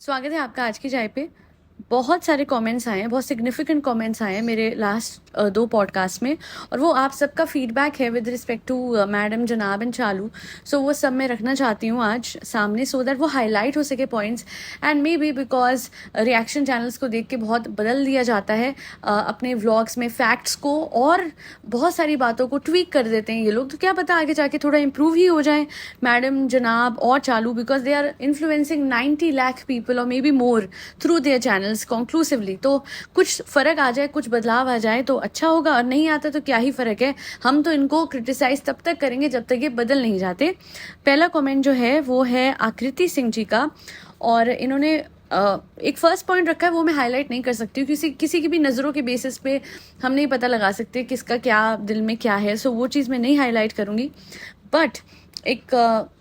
स्वागत है आपका आज की चाय पे। बहुत सारे कमेंट्स आए हैं, बहुत सिग्निफिकेंट कमेंट्स आए हैं मेरे लास्ट 2 पॉडकास्ट में, और वो आप सबका फीडबैक है विद रिस्पेक्ट टू मैडम, जनाब एंड चालू। सो वो सब मैं रखना चाहती हूँ आज सामने, सो दैट वो हाईलाइट हो सके points. And may be because reaction channels को देख के बहुत बदल दिया जाता है अपने व्लॉग्स में फैक्ट्स को, और बहुत सारी बातों को ट्वीक कर देते हैं ये लोग। तो क्या पता आगे जाके थोड़ा इम्प्रूव ही हो जाए मैडम, जनाब और चालू, because they are influencing 90 lakh people और may be more through their channels conclusively. तो कुछ फर्क आ जाए, कुछ बदलाव आ जाए तो अच्छा होगा, और नहीं आता तो क्या ही फर्क है। हम तो इनको क्रिटिसाइज तब तक करेंगे जब तक ये बदल नहीं जाते। पहला कमेंट जो है वो है आकृति सिंह जी का, और इन्होंने एक फर्स्ट पॉइंट रखा है, वो मैं हाईलाइट नहीं कर सकती हूँ, किसी की भी नज़रों के बेसिस पे हम नहीं पता लगा सकते किसका क्या दिल में क्या है। सो वो चीज़ मैं नहीं हाईलाइट करूँगी। बट एक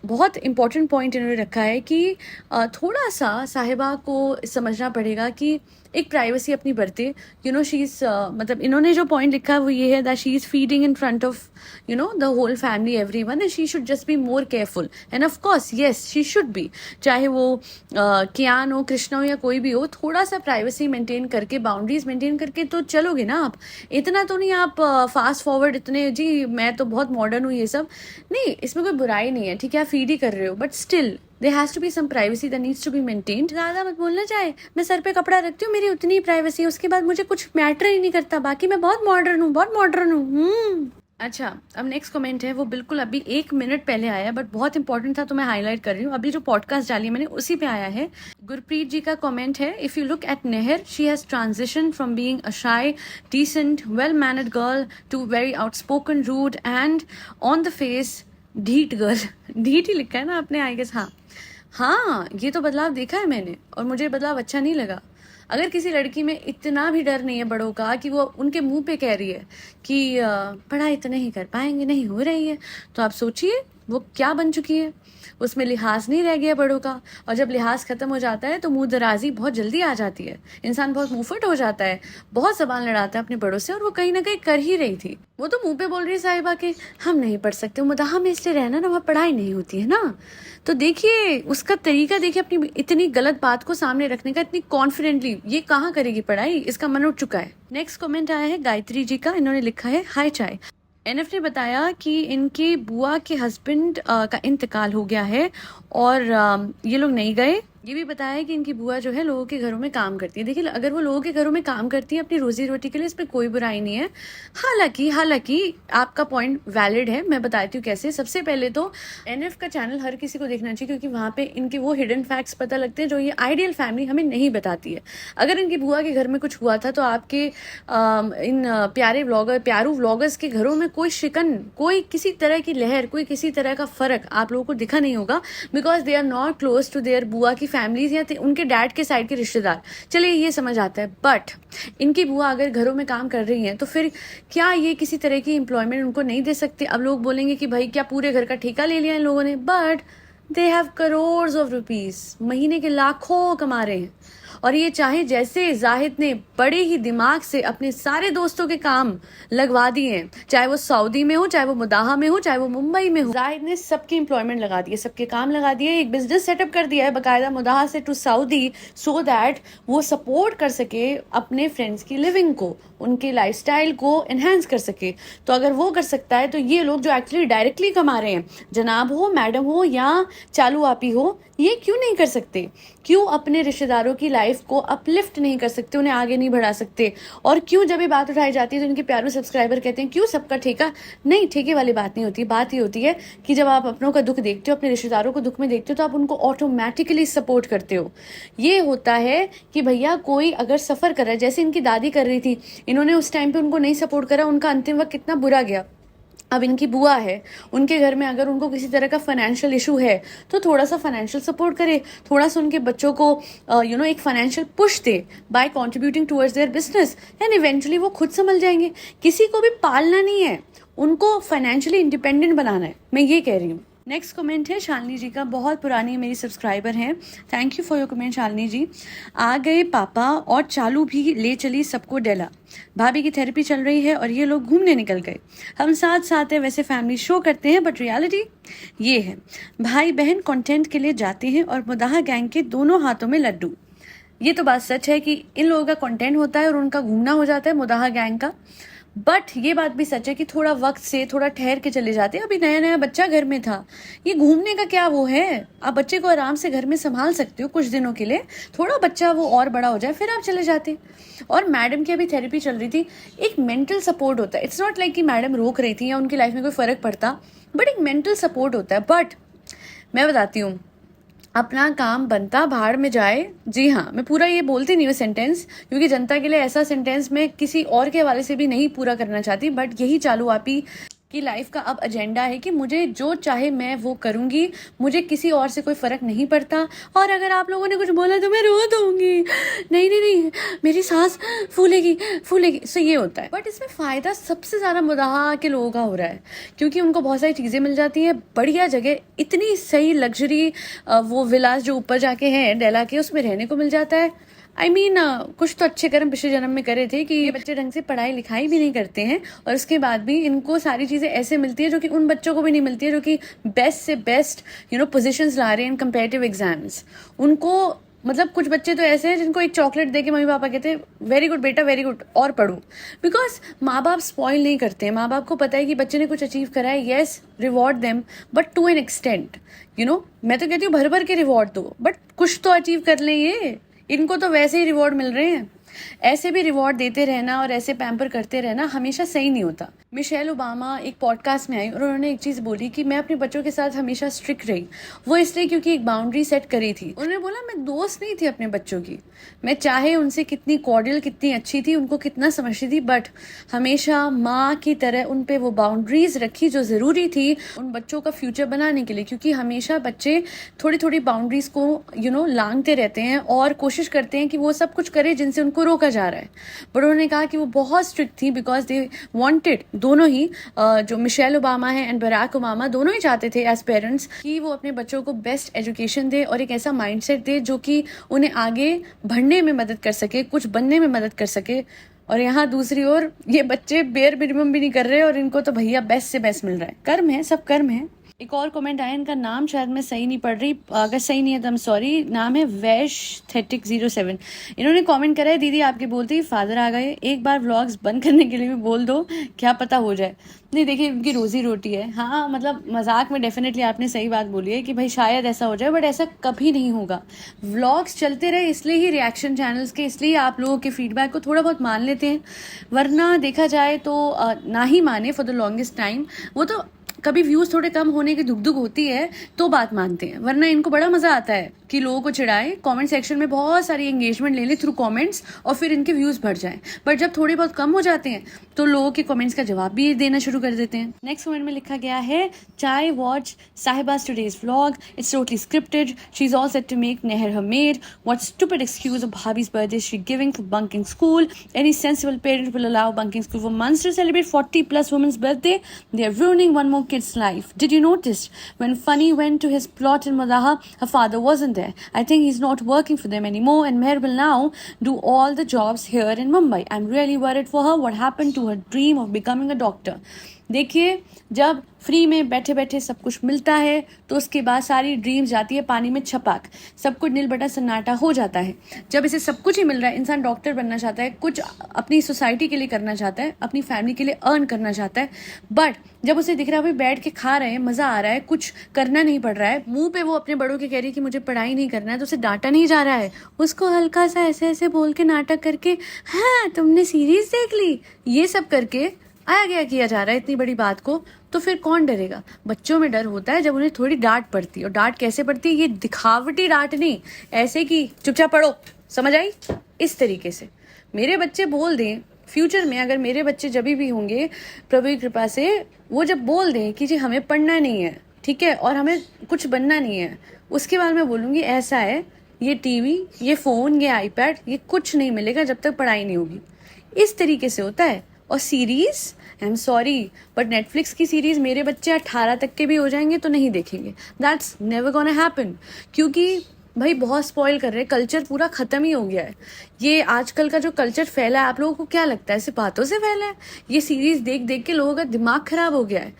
बहुत इम्पॉर्टेंट पॉइंट इन्होंने रखा है कि थोड़ा सा साहिबा को समझना पड़ेगा कि एक प्राइवेसी अपनी बरते। शी इज़ मतलब इन्होंने जो पॉइंट लिखा है वो ये है that she is feeding in front of the whole family, everyone, and she should just be more careful. And of course yes, she should be, चाहे वो कियान हो, कृष्णा हो या कोई भी हो, थोड़ा सा प्राइवेसी मेंटेन करके, बाउंड्रीज मेंटेन करके तो चलोगे ना आप। इतना तो नहीं आप फास्ट फॉरवर्ड इतने, जी मैं तो बहुत मॉडर्न हूँ, ये सब नहीं, इसमें कोई बुराई नहीं है, ठीक है, आप फीड ही कर रहे हो, but still there has to be some privacy that needs to be maintained। ज़्यादा मत बोलना, चाहे मैं सर पे कपड़ा रखती हूँ, मेरी उतनी ही प्राइवेसी है, उसके बाद मुझे कुछ मैटर ही नहीं करता, बाकी मैं बहुत मॉडर्न हूँ, बहुत मॉडर्न हूँ। अच्छा, अब नेक्स्ट कमेंट है, वो बिल्कुल अभी 1 मिनट पहले आया, बट बहुत इंपॉर्टेंट था तो मैं हाईलाइट कर रही हूँ। अभी जो पॉडकास्ट डाली मैंने उसी पे आया है। गुरप्रीत जी का कमेंट है, इफ़ यू लुक एट नेहर, she has transition from being a shy, decent, well mannered girl to very outspoken, rude and on the face ढीठ गर्ल। ढीठ ही लिखा है ना आपने, आई गेस। हाँ, ये तो बदलाव देखा है मैंने, और मुझे बदलाव अच्छा नहीं लगा। अगर किसी लड़की में इतना भी डर नहीं है बड़ों का कि वो उनके मुंह पे कह रही है कि पढ़ाई तो नहीं कर पाएंगे, नहीं हो रही है, तो आप सोचिए वो क्या बन चुकी है। उसमें लिहाज नहीं रह गया बड़ों का, और जब लिहाज खत्म हो जाता है तो मुंह दराजी बहुत जल्दी आ जाती है, इंसान बहुत मुंहफट हो जाता है, बहुत जबान लड़ाता है अपने बड़ों से, और वो कहीं ना कहीं कर ही रही थी। वो तो मुंह पे बोल रही साहिबा के हम नहीं पढ़ सकते, मुदाहा में इसलिए रहना ना, वहाँ पढ़ाई नहीं होती है ना। तो देखिए उसका तरीका, देखिए अपनी इतनी गलत बात को सामने रखने का, इतनी कॉन्फिडेंटली, ये कहाँ करेगी पढ़ाई, इसका मन उठ चुका है। नेक्स्ट कमेंट आया है गायत्री जी का, इन्होंने लिखा है, हाय चाय, एनएफ ने बताया कि इनके बुआ के हस्बैंड का इंतकाल हो गया है, और ये लोग नहीं गए। ये भी बताया है कि इनकी बुआ जो है लोगों के घरों में काम करती है। देखिए अगर वो लोगों के घरों में काम करती है अपनी रोजी रोटी के लिए, इसमें कोई बुराई नहीं है। हालांकि आपका पॉइंट वैलिड है, मैं बताती हूँ कैसे। सबसे पहले तो एनएफ का चैनल हर किसी को देखना चाहिए, क्योंकि वहाँ पे इनके वो हिडन फैक्ट्स पता लगते हैं जो ये आइडियल फैमिली हमें नहीं बताती है। अगर इनकी बुआ के घर में कुछ हुआ था तो आपके इन प्यारू व्लॉगर्स के घरों में कोई शिकन, कोई किसी तरह की लहर, कोई किसी तरह का फर्क आप लोगों को दिखा नहीं होगा, because they are not close to their बुआ की फैमिलीज या उनके डैड के साइड के रिश्तेदार। चलिए ये समझ आता है, बट इनकी बुआ अगर घरों में काम कर रही हैं तो फिर क्या ये किसी तरह की एम्प्लॉयमेंट उनको नहीं दे सकते? अब लोग बोलेंगे कि भाई क्या पूरे घर का ठेका ले लिया इन लोगों ने, but they have crore of rupees, महीने के लाखों कमा रहे हैं, और ये चाहे जैसे जाहिद ने बड़े ही दिमाग से अपने सारे दोस्तों के काम लगवा दिए हैं, चाहे वो सऊदी में हो, चाहे वो मुदाहा में हो, चाहे वो मुंबई में हो, जाहिद ने सबकी एम्प्लॉयमेंट लगा दी है, सबके काम लगा दिए, एक बिजनेस सेटअप कर दिया है बाकायदा मुदाहा से टू सऊदी, सो दैट वो सपोर्ट कर सके अपने फ्रेंड्स की लिविंग को, उनके लाइफस्टाइल को एनहांस कर सके। तो अगर वो कर सकता है तो ये लोग जो एक्चुअली डायरेक्टली कमा रहे हैं, जनाब हो, मैडम हो या चालू आपी हो, ये क्यों नहीं कर सकते? क्यों अपने रिश्तेदारों की लाइफ को अपलिफ्ट नहीं कर सकते, उन्हें आगे नहीं बढ़ा सकते? और क्यों जब ये बात उठाई जाती है तो इनके प्यारे सब्सक्राइबर कहते हैं क्यों सबका ठेका? नहीं, ठेके वाली बात नहीं होती। बात ये होती है कि जब आप अपनों का दुख देखते हो, अपने रिश्तेदारों को दुख में देखते हो, तो आप उनको ऑटोमेटिकली सपोर्ट करते हो। ये होता है कि भैया कोई अगर सफर कर रहा है, जैसे इनकी दादी कर रही थी, इन्होंने उस टाइम पे उनको नहीं सपोर्ट करा, उनका अंतिम वक्त कितना बुरा गया। अब इनकी बुआ है, उनके घर में अगर उनको किसी तरह का फाइनेंशियल इशू है तो थोड़ा सा फाइनेंशियल सपोर्ट करे, थोड़ा सा उनके बच्चों को एक financial push they bye contributing towards their business, and eventually वो खुद संभल जाएंगे। किसी को भी पालना नहीं है, उनको फाइनेंशियली इंडिपेंडेंट बनाना है, मैं ये कह रही हूँ। नेक्स्ट कमेंट है शालिनी जी का, बहुत पुरानी मेरी सब्सक्राइबर हैं। Thank you for your comment Shalini ji. आ गए पापा और चालू भी ले चली सबको डेला। भाभी की थेरेपी चल रही है और ये लोग घूमने निकल गए। हम साथ साथ हैं, वैसे फैमिली शो करते हैं बट रियलिटी ये है, भाई बहन कंटेंट के लिए जाते हैं और मुदाहा गैंग के दोनों हाथों में लड्डू। ये तो बात सच है कि इन लोगों का कंटेंट होता है और उनका घूमना हो जाता है मुदाहा गैंग का। बट ये बात भी सच है कि थोड़ा वक्त से थोड़ा ठहर के चले जाते हैं। अभी नया नया बच्चा घर में था, ये घूमने का क्या वो है, आप बच्चे को आराम से घर में संभाल सकते हो कुछ दिनों के लिए, थोड़ा बच्चा वो और बड़ा हो जाए फिर आप चले जाते। और मैडम की अभी थेरेपी चल रही थी, एक मेंटल सपोर्ट होता है। इट्स नॉट लाइक कि मैडम रोक रही थी या उनकी लाइफ में कोई फर्क पड़ता, बट एक मेंटल सपोर्ट होता है। बट मैं बताती हूँ, अपना काम बनता भाड़ में जाए। जी हाँ, मैं पूरा ये बोलती नहीं हूँ सेंटेंस, क्योंकि जनता के लिए ऐसा सेंटेंस मैं किसी और के हवाले से भी नहीं पूरा करना चाहती, बट यही चालू आपी की लाइफ का अब एजेंडा है कि मुझे जो चाहे मैं वो करूंगी, मुझे किसी और से कोई फर्क नहीं पड़ता। और अगर आप लोगों ने कुछ बोला तो मैं रो दूंगी, नहीं नहीं नहीं, मेरी सांस फूलेगी फूलेगी। सो ये होता है। बट इसमें फायदा सबसे ज्यादा मुदाहा के लोगों का हो रहा है, क्योंकि उनको बहुत सारी चीजें मिल जाती हैं, बढ़िया जगह, इतनी सही लग्जरी वो विलास जो ऊपर जाके हैं डेला के, उसमें रहने को मिल जाता है। I mean, कुछ तो अच्छे कर्म पिछले जन्म में करे थे कि ये बच्चे ढंग से पढ़ाई लिखाई भी नहीं करते हैं और उसके बाद भी इनको सारी चीज़ें ऐसे मिलती है जो कि उन बच्चों को भी नहीं मिलती है, जो कि बेस्ट से बेस्ट पोजीशंस ला रहे हैं इन कंपेरेटिव एग्जाम्स। उनको मतलब कुछ बच्चे तो ऐसे हैं जिनको एक चॉकलेट दे के मम्मी पापा कहते हैं वेरी गुड बेटा वेरी गुड और पढ़ो, बिकॉज माँ बाप स्पॉइल नहीं करते हैं। माँ बाप को पता है कि बच्चे ने कुछ अचीव करा है, yes reward them but to an extent. मैं तो कहती हूँ भर भर के रिवॉर्ड दो, बट कुछ तो अचीव कर ले। ये इनको तो वैसे ही रिवॉर्ड मिल रहे हैं। ऐसे भी रिवॉर्ड देते रहना और ऐसे पैम्पर करते रहना हमेशा सही नहीं होता। मिशेल ओबामा एक पॉडकास्ट में आई और उन्होंने एक चीज़ बोली कि मैं अपने बच्चों के साथ हमेशा स्ट्रिक्ट रही, वो इसलिए क्योंकि एक बाउंड्री सेट करी थी। उन्होंने बोला मैं दोस्त नहीं थी अपने बच्चों की, मैं चाहे उनसे कितनी कॉर्डियल कितनी अच्छी थी, उनको कितना समझती थी, बट हमेशा माँ की तरह उन पे वो बाउंड्रीज रखी जो ज़रूरी थी उन बच्चों का फ्यूचर बनाने के लिए। क्योंकि हमेशा बच्चे थोड़ी थोड़ी बाउंड्रीज को लांघते रहते हैं और कोशिश करते हैं कि वो सब कुछ करे जिनसे उनको रोका जा रहा है। बट उन्होंने कहा कि वो बहुत स्ट्रिक्ट थी बिकॉज दे वांटेड, दोनों ही जो मिशेल ओबामा है एंड बराक ओबामा, दोनों ही चाहते थे एज पेरेंट्स कि वो अपने बच्चों को बेस्ट एजुकेशन दे और एक ऐसा माइंडसेट दे जो कि उन्हें आगे बढ़ने में मदद कर सके, कुछ बनने में मदद कर सके। और यहाँ दूसरी ओर ये बच्चे बेयर मिनिमम भी नहीं कर रहे और इनको तो भैया बेस्ट से बेस्ट मिल रहा है। कर्म है, सब कर्म है। एक और कमेंट आया, इनका नाम शायद मैं सही नहीं पढ़ रही, अगर सही नहीं है तो I'm सॉरी। नाम है वैशथेटिक07। इन्होंने कमेंट करा है, दीदी आपके बोलते ही फादर आ गए, एक बार व्लॉग्स बंद करने के लिए भी बोल दो, क्या पता हो जाए। नहीं देखिए, उनकी रोजी रोटी है। हाँ मतलब मजाक में डेफिनेटली आपने सही बात बोली है कि भाई शायद ऐसा हो जाए, बट ऐसा कभी नहीं होगा। व्लॉग्स चलते रहे इसलिए ही रिएक्शन चैनल्स के, इसलिए आप लोगों के फीडबैक को थोड़ा बहुत मान लेते हैं, वरना देखा जाए तो ना ही माने फॉर द लॉन्गेस्ट टाइम। वो तो कभी व्यूज थोड़े कम होने की दुख होती है तो बात मानते हैं, वरना इनको बड़ा मजा आता है कि लोगों को चिढ़ाए, कमेंट सेक्शन में बहुत सारी एंगेजमेंट ले ले थ्रू कमेंट्स और फिर इनके व्यूज बढ़ जाएं। बट जब थोड़े बहुत कम हो जाते हैं तो लोगों के कमेंट्स का जवाब भी देना शुरू कर देते हैं। नेक्स्ट कमेंट में लिखा गया है, चाय watch साहिबा's today's vlog, it's totally scripted, she's all set to make Neher her maid, what stupid excuse of Bhabhi's birthday she giving for bunking school, any sensible parent will allow bunking school for months to celebrate 40 plus women's birthday, they are ruining one more kid's life. Did you notice when Funny went to his plot in Madaha, her father wasn't there. I think he's not working for them anymore and Meher will now do all the jobs here in Mumbai. I'm really worried for her, what happened to her dream of becoming a doctor. देखिए, जब free में बैठे बैठे सब कुछ मिलता है तो उसके बाद सारी ड्रीम्स जाती है पानी में छपाक, सब कुछ नील बटा सन्नाटा हो जाता है। जब इसे सब कुछ ही मिल रहा है, इंसान डॉक्टर बनना चाहता है, कुछ अपनी सोसाइटी के लिए करना चाहता है, अपनी फैमिली के लिए अर्न करना चाहता है, बट जब उसे दिख रहा है भाई बैठ के खा रहे हैं, मजा आ रहा है, कुछ करना नहीं पड़ रहा है, मुंह पे वो अपने बड़ों के कह रही है कि मुझे पढ़ाई नहीं करना है, तो उसे डांटा नहीं जा रहा है, उसको हल्का सा ऐसे ऐसे बोल के नाटक करके, हाँ तुमने सीरीज देख ली, ये सब करके आया गया किया जा रहा है इतनी बड़ी बात को, तो फिर कौन डरेगा। बच्चों में डर होता है जब उन्हें थोड़ी डांट पड़ती है, और डांट कैसे पड़ती है, ये दिखावटी डांट नहीं, ऐसे कि चुपचाप पढ़ो, समझ आई, इस तरीके से। मेरे बच्चे बोल दें फ्यूचर में, अगर मेरे बच्चे जब भी होंगे प्रभु की कृपा से, वो जब बोल दें कि जी हमें पढ़ना नहीं है, ठीक है, और हमें कुछ बनना नहीं है, उसके बाद मैं बोलूँगी ऐसा है, ये टीवी, ये फ़ोन, ये आईपैड, ये कुछ नहीं मिलेगा जब तक पढ़ाई नहीं होगी। इस तरीके से होता है। और series, I am sorry but Netflix की सीरीज मेरे बच्चे 18 तक के भी हो जाएंगे तो नहीं देखेंगे. That's never gonna happen. क्योंकि भाई बहुत स्पॉइल कर रहे हैं, कल्चर पूरा खत्म ही हो गया है. ये आजकल का जो कल्चर फैला है, आप लोगों को क्या लगता है सिर्फ बातों से फैला है? ये सीरीज देख देख के लोगों का दिमाग खराब हो गया है.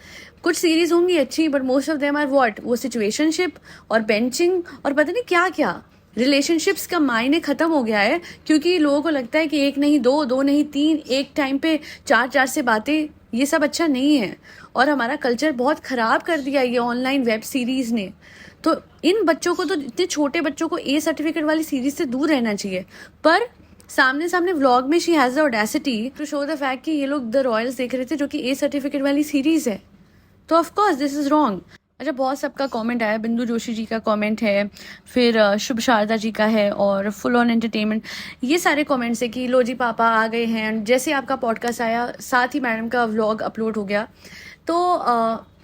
कुछ सीरीज होंगी अच्छी but most of them are what, वो सिचुएशनशिप और बेंचिंग और पता नहीं क्या क्या. रिलेशनशिप्स का मायने खत्म हो गया है क्योंकि लोगों को लगता है कि एक नहीं दो, दो नहीं तीन, एक टाइम पे चार चार से बातें, ये सब अच्छा नहीं है. और हमारा कल्चर बहुत खराब कर दिया ये ऑनलाइन वेब सीरीज ने. तो इन बच्चों को, तो इतने छोटे बच्चों को ए सर्टिफिकेट वाली सीरीज से दूर रहना चाहिए. पर सामने सामने व्लॉग में she has the audacity to show the fact कि ये लोग द रॉयल्स देख रहे थे जो कि ए सर्टिफिकेट वाली सीरीज है. तो of course this is wrong. अच्छा, बहुत सबका कमेंट आया. बिंदु जोशी जी का कमेंट है, फिर शुभ शारदा जी का है, और फुल ऑन एंटरटेनमेंट. ये सारे कमेंट्स है कि लो जी पापा आ गए हैं. जैसे आपका पॉडकास्ट आया साथ ही मैडम का व्लॉग अपलोड हो गया. तो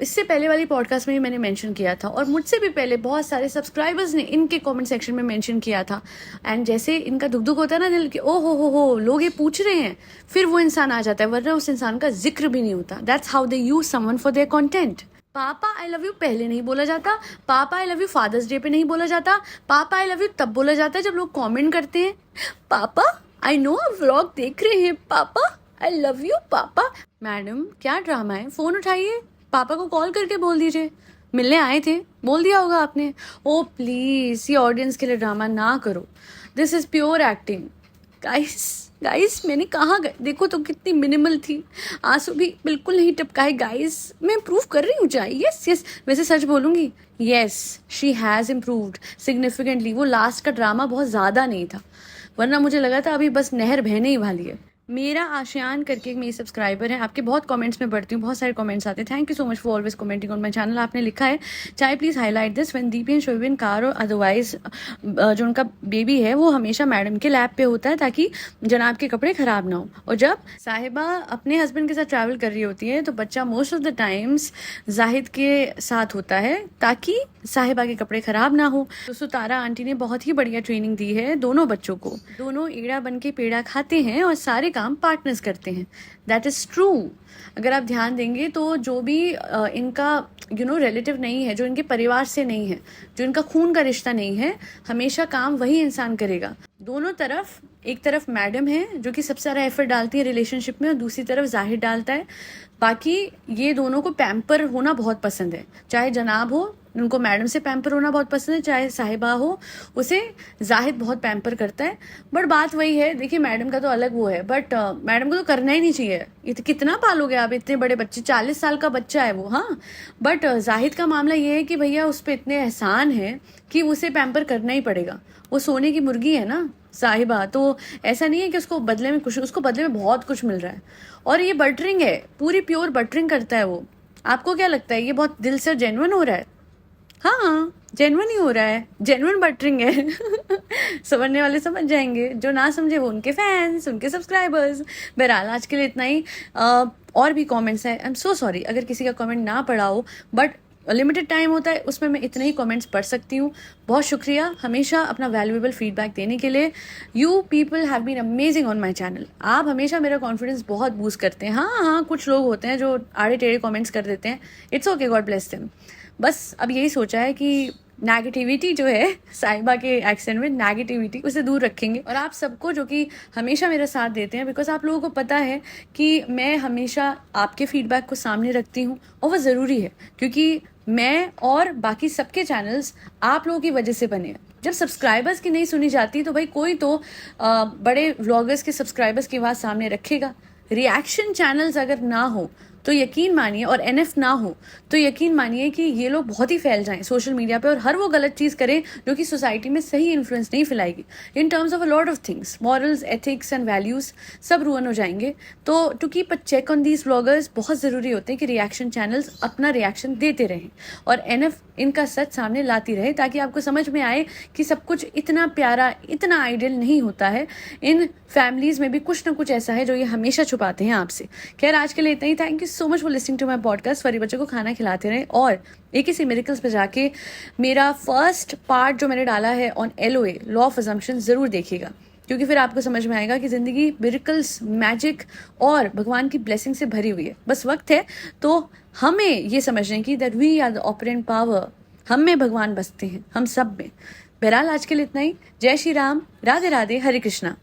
इससे पहले वाली पॉडकास्ट में ही मैंने मेंशन किया था, और मुझसे भी पहले बहुत सारे सब्सक्राइबर्स ने इनके कमेंट सेक्शन में मेंशन किया था. एंड जैसे इनका दुख दुख होता है ना दिल के, ओ हो लोग ये पूछ रहे हैं, फिर वो इंसान आ जाता है, वरना उस इंसान का जिक्र भी नहीं होता. That's how they use someone for their content. Papa I love you पहले नहीं बोला जाता, papa I love you father's day पे नहीं बोला जाता, पापा आई लव यू तब बोला जाता है जब लोग कमेंट करते हैं, पापा आई नो आप व्लॉग देख रहे हैं, पापा आई लव यू पापा. मैडम क्या ड्रामा है, फोन उठाइए, पापा को कॉल करके बोल दीजिए मिलने आए थे, बोल दिया होगा आपने. ओ प्लीज, ये ऑडियंस के लिए ड्रामा ना करो. This is pure acting. Guys मैंने कहा, देखो तो कितनी मिनिमल थी, आंसू भी बिल्कुल नहीं टपकाए. गाइस मैं इम्प्रूव कर रही हूँ चाहे. यस वैसे सच बोलूंगी, yes she has improved significantly. वो लास्ट का ड्रामा बहुत ज्यादा नहीं था, वरना मुझे लगा था अभी बस नहर बहने ही वाली है. मेरा आशियान करके एक मेरी सब्सक्राइबर है, आपके बहुत कमेंट्स में पढ़ती हूँ, बहुत सारे कमेंट्स आते हैं. Thank you so much for always commenting on my channel. आपने लिखा है, चाहे please highlight this when Deepi and Shobhi in car और अदरवाइज जो उनका बेबी है वो हमेशा मैडम के लैब पे होता है ताकि जनाब के कपड़े खराब ना हो. और जब साहिबा अपने हस्बैंड के साथ ट्रैवल कर रही होती है तो बच्चा most of the times Zahid के साथ होता है ताकि साहिबा के कपड़े खराब ना हो. तो सुतारा आंटी ने बहुत ही बढ़िया ट्रेनिंग दी है दोनों बच्चों को. दोनों एड़ा बन के पेड़ा खाते हैं और सारे काम पार्टनर्स करते हैं. That is true. अगर आप ध्यान देंगे तो जो भी इनका रिलेटिव नहीं है, जो इनके परिवार से नहीं है, जो इनका खून का रिश्ता नहीं है, हमेशा काम वही इंसान करेगा. दोनों तरफ, एक तरफ मैडम है जो कि सबसे सारा एफर्ट डालती है रिलेशनशिप में, और दूसरी तरफ जाहिद डालता है. बाकी ये दोनों को पैम्पर होना बहुत पसंद है. चाहे जनाब हो, उनको मैडम से पैम्पर होना बहुत पसंद है, चाहे साहिबा हो, उसे जाहिद बहुत पैम्पर करता है. बट बात वही है, देखिए मैडम का तो अलग वो है, बट मैडम को तो करना ही नहीं चाहिए. कितना पालोगे आप इतने बड़े बच्चे, 40 साल का बच्चा है वो. हाँ, बट जाहिद का मामला ये है कि भैया उस पर इतने एहसान है कि उसे पैम्पर करना ही पड़ेगा. वो सोने की मुर्गी है ना साहिबा, तो ऐसा नहीं है कि उसको बदले में कुछ, उसको बदले में बहुत कुछ मिल रहा है. और ये बटरिंग है, पूरी प्योर बटरिंग करता है वो. आपको क्या लगता है ये बहुत दिल से जेन्युइन हो रहा है? हाँ, जेन्युइन ही हो रहा है, जेन्युइन बटरिंग है. समझने वाले समझ जाएंगे, जो ना समझे वो उनके फैंस, उनके सब्सक्राइबर्स. बहरहाल आज के लिए इतना ही. और भी कमेंट्स हैं, आई एम सो सॉरी अगर किसी का कमेंट ना पढ़ा हो, बट लिमिटेड टाइम होता है उसमें मैं इतने ही कमेंट्स पढ़ सकती हूँ. बहुत शुक्रिया हमेशा अपना वैल्यूएबल फीडबैक देने के लिए. You people have been amazing on my channel. आप हमेशा मेरा कॉन्फिडेंस बहुत बूस्ट करते हैं. हाँ, कुछ लोग होते हैं जो आड़े टेढ़े कमेंट्स कर देते हैं. It's okay, God bless them. बस अब यही सोचा है कि नेगेटिविटी जो है, साहिबा के एक्सेंट में नेगेटिविटी, उसे दूर रखेंगे. और आप सबको जो कि हमेशा मेरा साथ देते हैं, बिकॉज आप लोगों को पता है कि मैं हमेशा आपके फीडबैक को सामने रखती हूँ, और वो ज़रूरी है क्योंकि मैं और बाकी सबके चैनल्स आप लोगों की वजह से बने हैं. जब सब्सक्राइबर्स की नहीं सुनी जाती तो भाई कोई तो बड़े व्लॉगर्स के सब्सक्राइबर्स की आवाज़ सामने रखेगा. रिएक्शन चैनल्स अगर ना हो तो यकीन मानिए, और एनएफ ना हो तो यकीन मानिए कि ये लोग बहुत ही फैल जाएं सोशल मीडिया पे, और हर वो गलत चीज़ करें जो कि सोसाइटी में सही इन्फ्लुएंस नहीं फैलाएगी. In terms of a lot of things, morals, ethics and values सब रुइन हो जाएंगे. तो to keep a check on these vloggers बहुत ज़रूरी होते हैं कि रिएक्शन चैनल्स अपना रिएक्शन देते रहें और एनएफ इनका सच सामने लाती रहे, ताकि आपको समझ में आए कि सब कुछ इतना प्यारा, इतना आइडियल नहीं होता है. इन फैमिलीज में भी कुछ ना कुछ ऐसा है जो ये हमेशा छुपाते हैं आपसे. खैर आज के लिए इतना ही. Thank you so much for listening to my podcast. फरी बच्चों को खाना खिलाते रहें, और एक ही मिरेकल्स पे जाके मेरा फर्स्ट पार्ट जो मैंने डाला है on LOA, law of assumption, ज़रूर देखिएगा. क्योंकि फिर आपको समझ में आएगा कि ज़िंदगी मिरेकल्स, मैजिक और भगवान की ब्लेसिंग से भरी हुई है। बस वक्त है तो हमें ये समझने की that we are the operant power. हम में भगवान बसते हैं, हम सब में। बहरहाल आज के लिए इतना ही। जय श्री राम, राधे राधे, हरे कृष्णा।